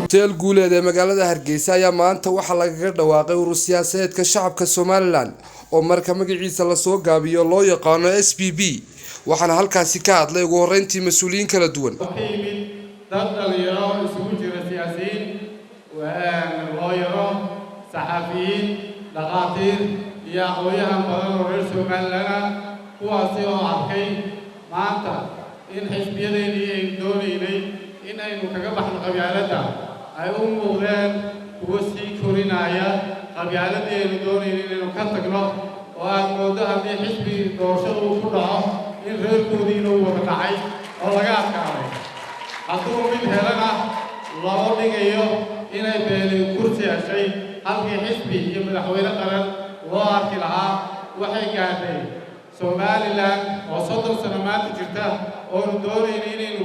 Hotel Guuleed ee magaalada Hargeysa ayaa maanta waxa lagaga dhawaaqay urur siyaasadeedka shacabka Somaliland oo marka magaciisa la soo gaabiyo loo yaqaano SPP waxaana halkaasi ka hadlay ugu horeyntii mas'uuliyiin kala duwan dad dhalinyaro isugu jira siyaasiyiin looyaro saxafiyiin dhaqaatiir iyo aqoonyahan badan oo reer Somaliland kuwaasi oo arkay maanta in xisbiyadeennii ay doonaynay in aynu kaga baxno qabyaaladda ay u muuqdeen kuwa sii korinaya qabyaaladii aynu doonaynay inaynu ka tagno oo aad moodo haddii xisbi doorashada uu ku dhaco in reerkoodiina uu wada dhacay oo laga adkaaday hadduu mid helana loo dhigayo inay beeli kursi heshay halkii xisbi iyo madaxweyne qaran loo arki lahaa waxay gaadhay Somaliland oo 30 sano maanta jirta oo doonaynay inaynu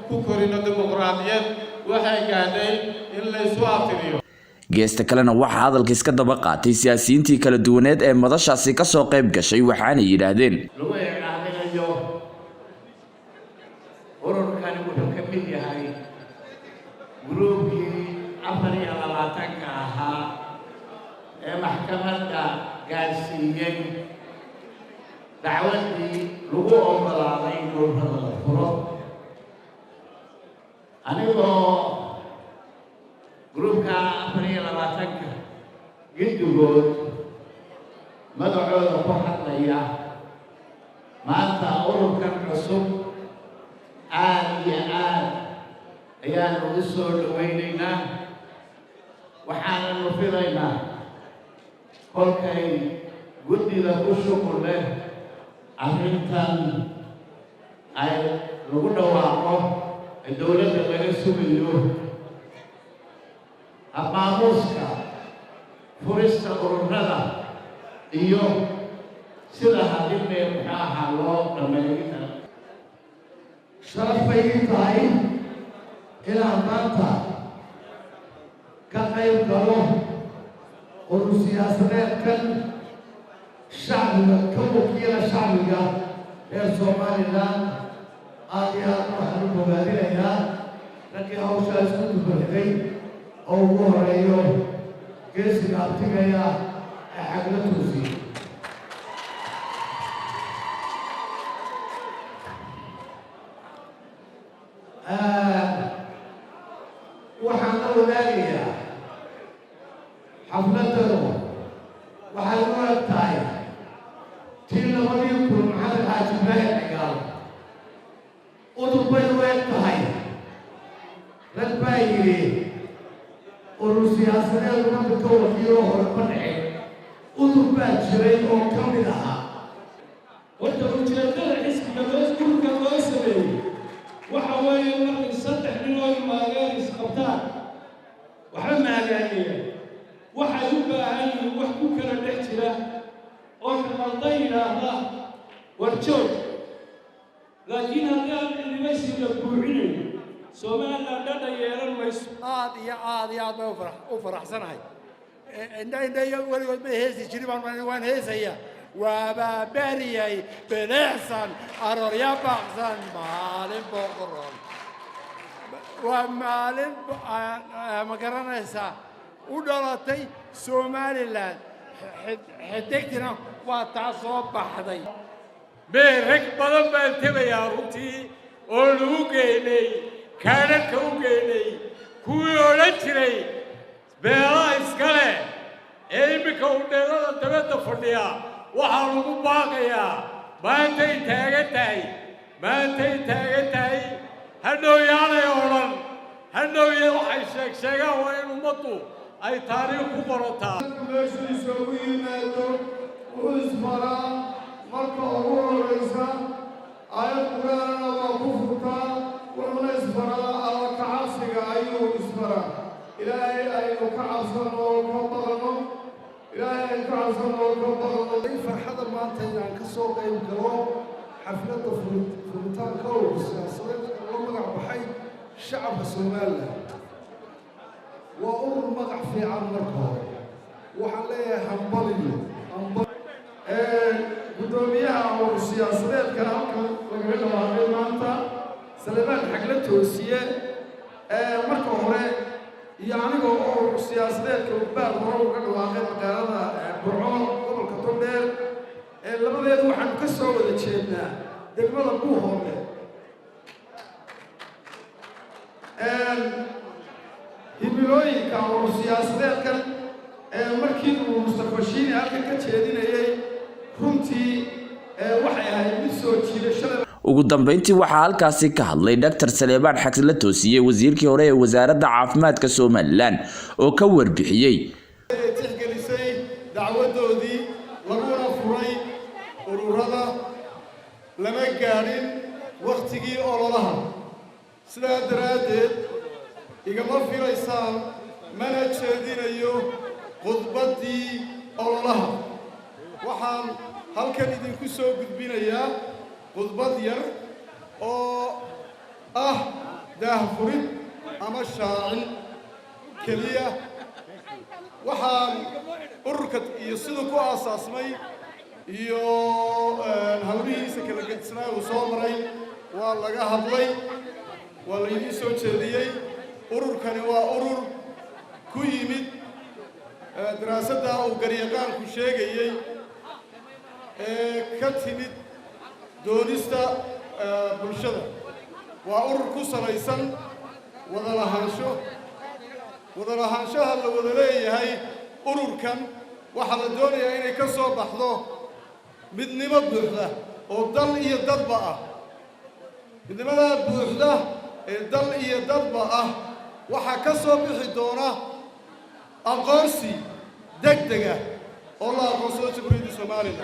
ku korino dimuqraadiyad waxay gaadhay in la isu afiriyo geesta kalena waxa hadalka iska daba qaatay siyaasiyiintii kala duwaneed ee madashaasi ka soo qayb gashay waxaana yiraahdeen lagu eeganayo ururkan wuxuu ka mid yahay gruubkii 24 ahaa ee maxkamadda gaarsiiyay dacwadii lagu oggolaaday in ururada la furo anigoo gruubka 24 giddigood magacooda ku hadlaya maanta ururkan cusub aad iyo aad ayaan ugu soo dhawaynaynaa waxaananu filaynaa kolkay guddida ku shuqul leh arrintan ay lagu dhawaaqo ee dowladda laga sugayo maamuuska furista ururada iyo sida haddii meel muxuu ahaa loo dhammeeyay sharaf bay tahay inaan maanta ka qayb galo urur siyaasadeedkan shacbiga ka wakiila shacbiga reer Somaliland aad iyo aad waxaan u bogaadinayaa raggii hawshaas ku dubartay oo ugu horeeyo geesiga abtigaya ee xagla tuusi waxaan la wadaagayaa xafladanu waxay u eg tahay tii labadii kun maxamed xaaji ibraahim cigaal udub bay u eg tahay rag baa yidhi urur siyaasadeed marka ka wakiilo hore ma dhicin udub baa jiray oo ka mid ahaa horta ujeedada xisbiga ururka loo sameeyey waxa weeye markay 3 nin oo imaadeen isqabtaan waxa maagaanaya waxay u baahan yihiin wax ku kala dhex jira oo kalada yiraahda warjoog laakiin haddii aan cilmimaysi la buuxinayn Somaliland dhada yeelan mayso aad iyo aad u faraxsanahay indhayo waligood ma heesi jirin waan heesaya waaba bariyay beleexsan aroorya baaqsan maalin boqorol waa maalin ma garanaysaa u dhalatay Somaliland xidigtina waa taa soo baxday beerag badan baan tabayaa runtii oo lagu geynay kaadhadhka u geynay kuwii odhan jiray beelaha iskale ee iminka udheelada dabadda fadhiya waxaa lagu baaqayaa maantay taagan tahay hadhow yaanay odhan hadhowya waxay sheegaan waa in ummaddu ay taariikh ku qorataa meeshiisa ugu yimaado u ismaraa marka ugu horeysa aayad quraanana waa ku furtaa wuxuuna ismaraa alla ka cabsiga ayuu ismaraa ilaahay aynu ka cabsano oo ka baqno ilaahay aynu ka cabsano oo ka baqno in farxada maanta inaan ka soo qayb galo xafladda furitaanka urur siyaasadeed loo magac baxay shacabka Somaliland waa urur magac fiican marka hore waxaan leeyahay hambaliyo gudoomiyaha urur siyaasadeedka halkan lagaga dhawaaqay maanta Salmaan Xagla Toosiye marka hore يعني هو سياسات كوبار هو كانوا واقعين مقالة برعون قبل كتوبر لما يدوا عن كسر ولا شيءنا دقمة أبوهم يبلوي كانوا سياسات كان مركين ومستقبلين هذا كتيرين أي كنتي وحياة مسوي شيء ugu dambeyntii waxaa halkaasi ka hadlay Dr. Saleebaan Xagsle Toosiye wasiirkii hore ee wasaaradda caafimaadka Soomaaliland oo ka warbixiyay tixgelisay dacwadoodii laguna furay ururada lama gaarin waqtigii ololaha sidaa daraadeed igama filaysaan mana jeedinayo khudbadii ololaha waxaan halkan idinku soo gudbinayaa khudbad yar oo daahfurid ama shaacin keliya waxaan ururka iyo sidoo ku aasaasmay iyo hawlihiisa kala gedisnaa uu soo maray waa laga hadlay waa la idin soo jeediyey ururkani waa urur ku yimid daraasadda uu garyaqaanku sheegayey ka timid doonista bulshada waa urur ku salaysan wada lahaanshaha la wada leeyahay ururkan waxaa la doonayaa inay ka soo baxdo midnimo buuxda oo dal iyo dadba ah midnimadaa buuxda ee dal iyo dadba ah waxaa ka soo bixi doona aqoonsi degdeg ah oo la aqoonsado Jamhuuriyadda Soomaaliland